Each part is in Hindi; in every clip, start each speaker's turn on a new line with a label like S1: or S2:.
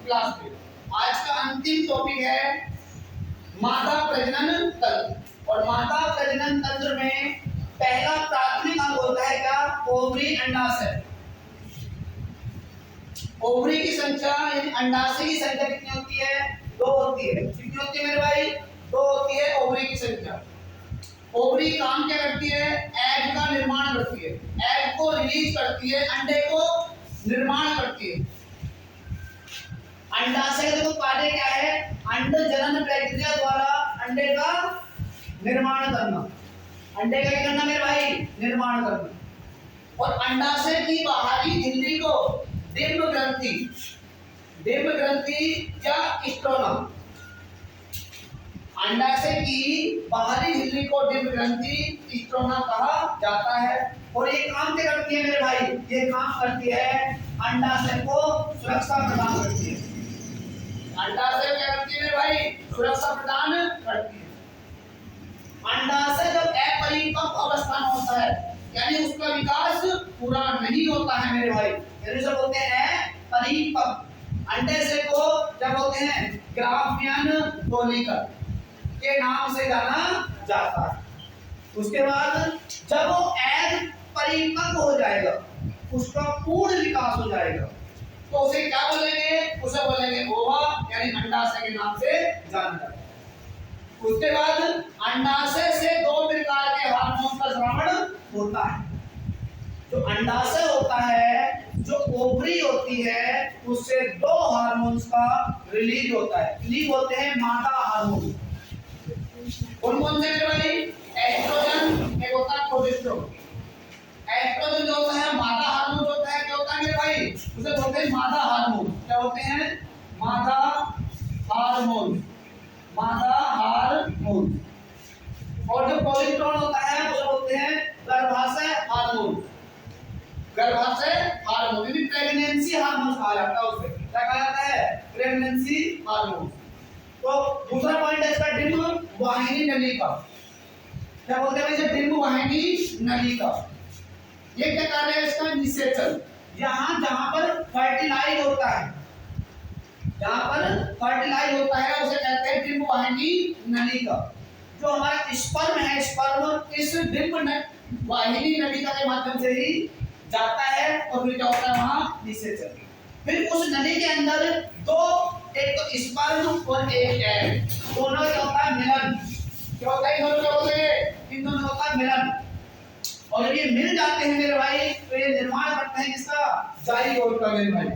S1: क्लास में। आज का अंतिम टॉपिक है मादा प्रजनन तंत्र। और मादा प्रजनन तंत्र में पहला प्राथमिक अंग होता है क्या? ओवरी, अंडाशय। ओवरी की संख्या यानी अंडाशय की संख्या कितनी होती है? 2 होती है। कितनी होती है मेरे भाई? 2 होती है ओवरी की संख्या। ओवरी काम क्या करती है? एग का निर्माण करती है, एग को रिलीज करती है, अंडे को निर्माण करती है। अंडाशय का तो कार्य क्या है? अंड जनन प्रक्रिया द्वारा अंडे का निर्माण करना। अंडे का क्या करना मेरे भाई? निर्माण करना। और अंडाशय की बाहरी झिल्ली को डिंब ग्रंथि, डिंब ग्रंथि या स्ट्रोमा, अंडाशय की बाहरी झिल्ली को डिंब ग्रंथि स्ट्रोमा कहा जाता है। और ये काम क्या करती है मेरे भाई? ये काम करती है अंडाशय को सुरक्षा प्रदान करती है। अंडाशय क्या करती है मेरे भाई? सुरक्षा प्रदान करती है। अंडाशय जब अपरिपक्व अवस्था में होता है यानी उसका विकास पूरा नहीं होता है मेरे भाई, यानी से बोलते हैं परिपक्व। अंडाशय को जब बोलते हैं ग्राफियन फोलिकल के नाम से जाना जाता है। उसके बाद जब वो एग परिपक्व हो जाएगा, उसका पूर्ण विकास हो जाएगा, तो उसे क्या बोलेंगे? उसे बोलेंगे ओवा, यानी अंडाशय के नाम से जाना जाता है। उसके बाद अंडाशय से 2 प्रकार के हार्मोन का स्रावण होता है। जो अंडाशय होता है, जो ओवरी होती है, उससे 2 हार्मोन्स का रिलीज होता है। रिलीज होते हैं मादा हार्मोन। कौन से मेरे भाई? एस्ट्रोजन, एक होता है प्रोजेस्टेरोन। एस्ट्रोजन जो होता है मादा हार्मोन होता है, क्या होता है मेरे भाई? उसे बोलते हैं मादा हार्मोन। क्या होते हैं? मादा हार्मोन, मादा हार्मोन। और जो प्रोजेस्टेरोन होता है उसे बोलते हैं गर्भाशय हार्मोन, गर्भाशय हार्मोन, यानी प्रेगनेंसी हार्मोन कहा जाता है उसे। क्या कहा जाता है? Pregnancy hormone. तो दूसरा पॉइंट है इसका डिंब वाहिनी नलिका। क्या बोलते हैं इसे? डिंब वाहिनी नलिका। ये क्या कार्य है इसका? निषेचन। यहाँ जहां पर फर्टिलाइज होता है, जहां पर फर्टिलाइज होता है उसे कहते हैं डिंब वाहिनी नलिका। जो हमारा स्पर्म है, स्पर्म इस डिंब वाहिनी नलिका के माध्यम से ही जाता है और फिर क्या होता है? वहां निषेचन। फिर उस नली के अंदर 2, एक तो स्पर्म और एक एग, दोनों क्या होता है? मिलन। क्या होता है? दोनों क्या बोलेंगे? इन दोनों होता है मिलन। और जब ये मिल जाते हैं मेरे भाई तो ये निर्माण करते हैं किसका? जाइगोट का मेरे भाई।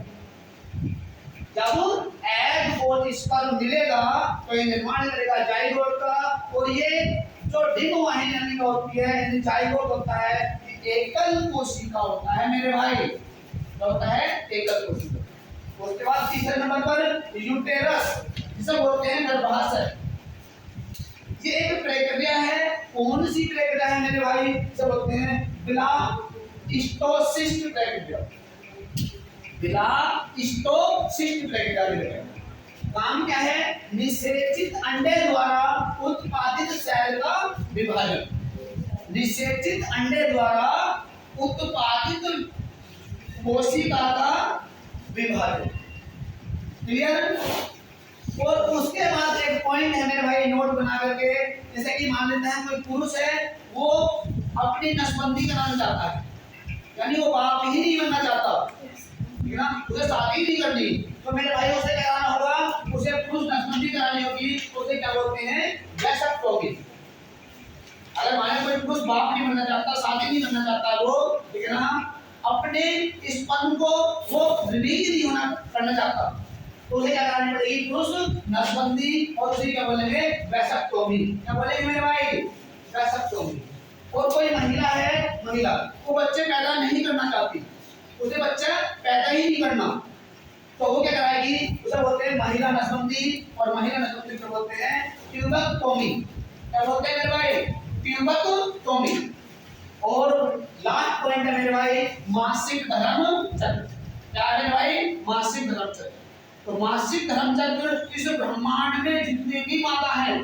S1: जब एग और स्पर्म मिलेगा तो ये निर्माण करेगा जाइगोट का। और ये जो डिंब वाहिनी नलिका होती है यानी जाइगोट होता है, एकल कोशिका होता है मेरे भाई। क्या होता है? एकल कोशिका। उसके बाद तीसरे नंबर पर यूटेरस, जिसे बोलते हैं गर्भाशय। ये एक प्रक्रिया है। कौन सी प्रक्रिया है मेरे भाई? इसे बोलते हैं ब्लास्टोसिस्ट प्रक्रिया। ब्लास्टोसिस्ट प्रक्रिया मेरे भाई। काम क्या है? निषेचित अंडे द्वारा उत्पादित सेल का विभाजन। निषेचित अंडे द्वारा उत्पादित कोशिका का विभाजन। क्लियर? और उसके बाद एक पॉइंट है मेरे भाई, नोट बना करके। जैसे कि मान लेते हैं कोई पुरुष है, वो अपनी नसबंदी कराना चाहता है, यानी वो बाप ही नहीं बनना चाहता, ठीक है ना? उसे शादी नहीं करनी, तो मेरे भाई उसे क्या कराना होगा? उसे पुरुष नसबंदी करानी होगी। उसे क्या बोलते हैं? वैसक्टोमी। अगर मान लो कोई पुरुष बाप नहीं बनना चाहता, शादी नहीं करना चाहता, वो ठीक है ना, अपने स्पर्म को वो रिलीज नहीं होना करना चाहता, तो उसे क्या करनी पड़ेगी? पुरुष नसबंदी। और उसे क्या बोलेंगे? वैसक्टोमी। क्या बोलेंगे मेरे भाई? वैसक्टोमी। और कोई महिला है, महिला वो बच्चे पैदा नहीं करना चाहती, उसे बच्चा पैदा ही नहीं करना, तो वो क्या कराएगी? उसे बोलते हैं महिला नसबंदी। और महिला नसबंदी को बोलते हैं ट्यूबेक्टोमी। क्या बोलते हैं मेरे भाई? ट्यूबेक्टोमी। और लास्ट पॉइंट है मेरे भाई मासिक धर्म चक्र। क्या है मेरे भाई? मासिक धर्म चक्र। तो मासिक धर्म चक्र इस ब्रह्मांड में जितने भी माता हैं,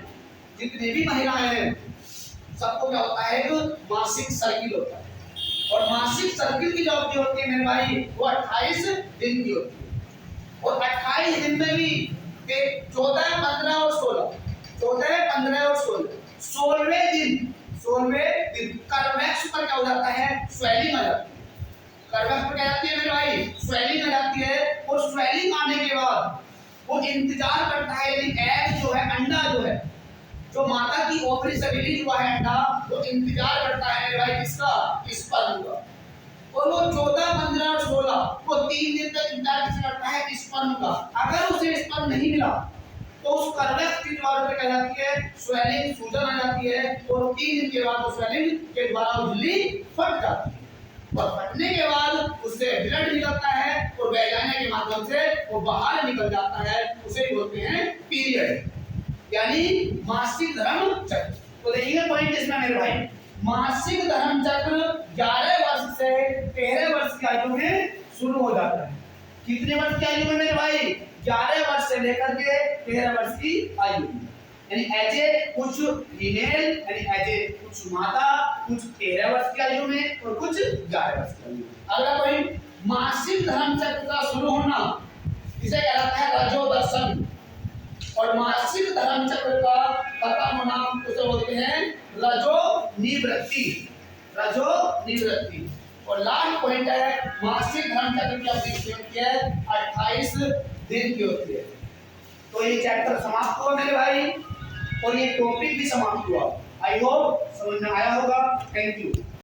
S1: जितने भी महिलाएं हैं, सबको क्या होता है? एक मासिक सर्किल होता है। और मासिक सर्किल की जो अवधि होती है मेरे भाई, वो 28 दिन की होती है। और 28 28 दिन में भी 14, 15 और 16, 14, 15 और 16, 16वें दिन कर्वेक्स पर क्या हो जाता है, स्वेलिंग आ जाती है। कर्वेक्स पर क्या जाती है मेरे भाई, स्वेलिंग आ जाती है। और स्वेलिंग आने के बाद वो इंतजार करता है, यानी एग जो है, अंडा जो है, जो माता की ओवरी से रिलीज हुआ है अंडा, वो इंतजार करता है मेरे भाई किसका, स्पर्म का। और वो 14, 15 और 16 वो 3 दिन तक इंतजार करता है स्पर्म का। अगर उसे स्पर्म नहीं मिला तो उस कर्वेक्स की दीवार पे क्या जाती है, स्वेलिंग, सूजन आ जाती है। और 3 दिन के बाद वो स्वेलिंग के द्वारा झिल्ली फट जाती है। और फटने के बाद उससे ब्लड निकलता है और वैजाना के माध्यम से वो बाहर निकल जाता है। उसे बोलते हैं पीरियड, यानी मासिक धर्म चक्र। तो देखिए पॉइंट इसमें मेरे भाई, मासिक धर्म चक्र 11 वर्ष से 13 वर्ष की आयु में शुरू हो जाता है। कितने वर्ष की आयु में मेरे भाई, 11 वर्ष से लेकर के 13 वर्ष की आयु में, यानी एज ए कुछ फीमेल, यानी एज ए कुछ मादा, कुछ 13 वर्ष की आयु में और कुछ 11 वर्ष की आयु में। अगला पॉइंट, मासिक धर्म चक्र का शुरू होना इसे कहलाता है रजोदर्शन। और मासिक धर्म चक्र का खत्म होना उसे बोलते हैं रजो निवृत्ति, रजो निवृत्ति। और लास्ट पॉइंट है, मासिक धर्म चक्र की अवधि कितनी होती है, 28 दिन की होती है। तो ये चैप्टर समाप्त हुआ मेरे भाई, और ये टॉपिक भी समाप्त हुआ। आई होप समझ में आया होगा। Thank you.